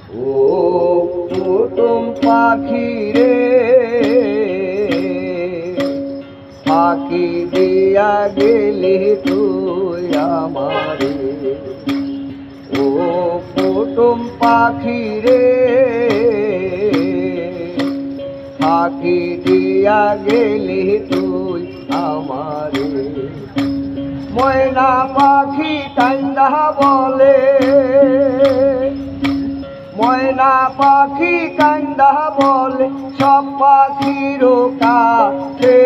ও কুটুম পাখি রে, ফাঁকি দিয়া গেলি তুই আমারে। ও কুটুম পাখি রে, ফাঁকি দিয়া গেলি তুই আমারে। ময়না পাখি কান্দা বলে, ময়না পাখি কান্দা বলে সব পাখির কাছে।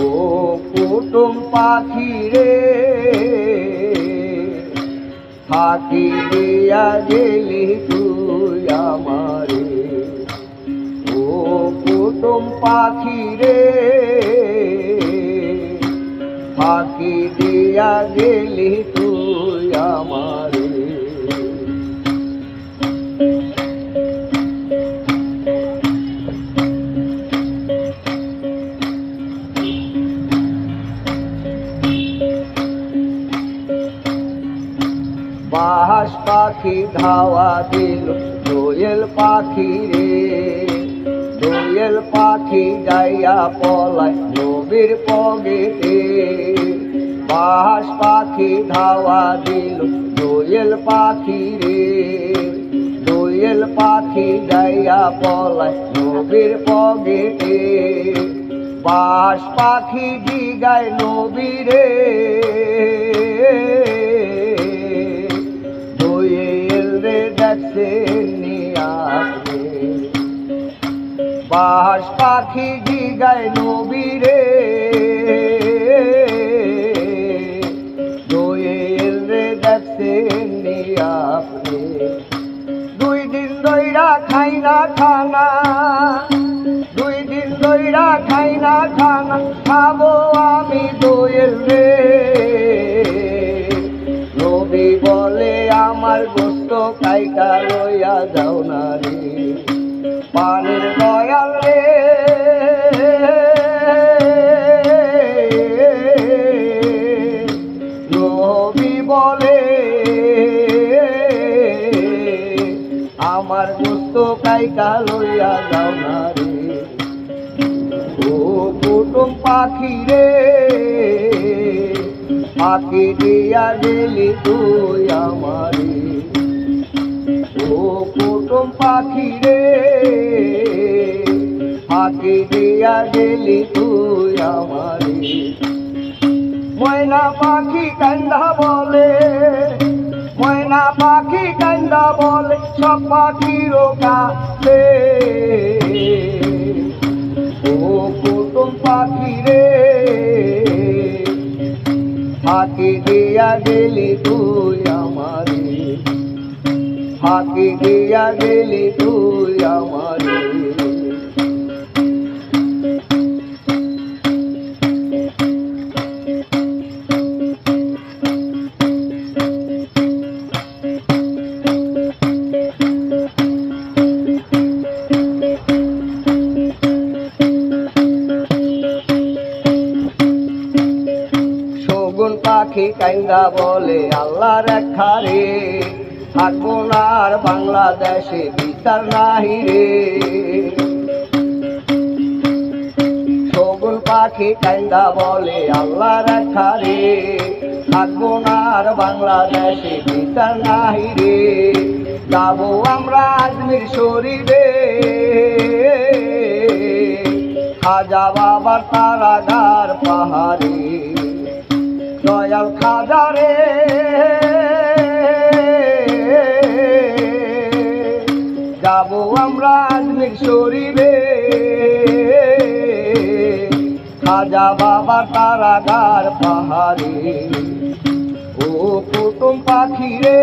ও কুটুম পাখি রে, ফাঁকি দিয়া গেলি তুই আমারে। ও কুটুম পাখি রে, ফাঁকি দিয়া গেলি তুই আমারে। বাস পাখি ধাওয়া দিল দোয়েল পাখি রে, দোয়েল পাখি যাইয়া পলায় নবীর পগেতে। বাস পাখি ধাওয়া দিল দোয়েল পাখি রে, দোয়েল পাখি যাইয়া পলায় নবীর পগেতে। বাস পাখি জিগায় নবীরে, বাস পাখি জিগায় নবীরে, দোয়েল রে দেখছেন আপনি। 2 দিন ধইরা খাই না খানা, 2 দিন ধইরা খাই না খানা, খাবো আমি দোয়েল রে। নবী বলে আমার গোস্ত কাইটা লইয়া যাও না রে, পানির দয়াল রে। নবী বলে আমার গোস্ত কাইটা লইয়া যাও না রে। ও কুটুম পাখি রে, ফাঁকি দিয়া গেলি তুই আমারে। ও কুটুম পাখি রে, ফাঁকি দিয়া গেলি তুই আমারে। ময়না পাখি কান্দা বলে, ময়না পাখি কান্দা বলে সব পাখির কাছে। ও কুটুম পাখি রে, ফাঁকি দিয়া গেলি তুই আমারে। ফাঁকি দিয়া গেলি তুই আমারে। শগুন পাখি কান্দা বলে আল্লাহর খারে, থাকবো না আর বাংলাদেশে বিচার নাহি রে। শগুন পাখি কান্দা বলে আল্লাহর খারে, থাকবো না আর বাংলাদেশে বিচার নাহি রে। যাবো আমরা আজমির শরীফে, খাজা বাবার তারাগার পাহাড়ে। দয়াল খাজা রে, যাবো আমরা আজমির শরীফে, খাজা বাবার তারাগার পাহাড়ে। ও কুটুম পাখি রে,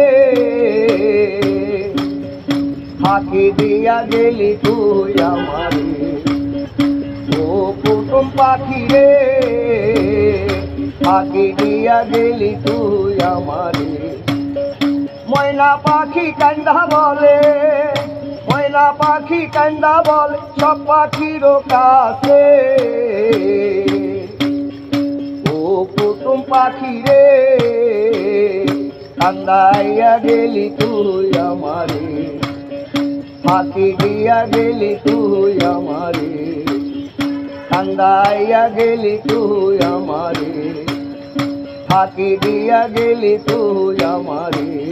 ফাঁকি দিয়া গেলি তুই আমারে। ও কুটুম পাখি রে, ফাঁকি দিয়া গেলি তুই আমারে। ময়না পাখি কান্দা বলে, ময়না পাখি কান্দা বলে সব পাখির কাছে। ও কুটুম পাখি রে, কান্দাইয়া গেলি তুই আমারে, ফাঁকি দিয়া গেলি তুই আমারে, কান্দাইয়া গেলি তুই আমারে, ফাঁকি দিয়া গেলি তুই আমারে।